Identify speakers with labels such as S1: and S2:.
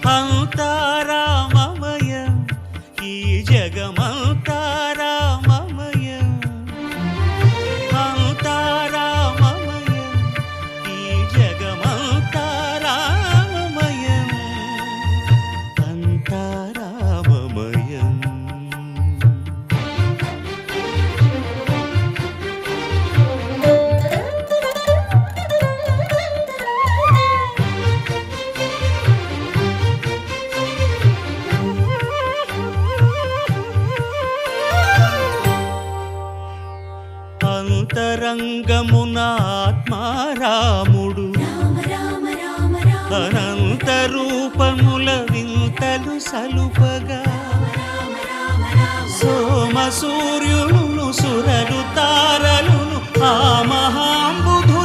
S1: అంతా రామమయం ఈ జగమంతా రామమయం అంతా రామమయం ఈ జగమంతా రామమయం అంతా రామమయం. అంతరంగమున ఆత్మారాముడు అనంత రూపముల వింతలు సలుపగా సోమ సూర్యులను సురలు తారలును ఆ మహాంబుధు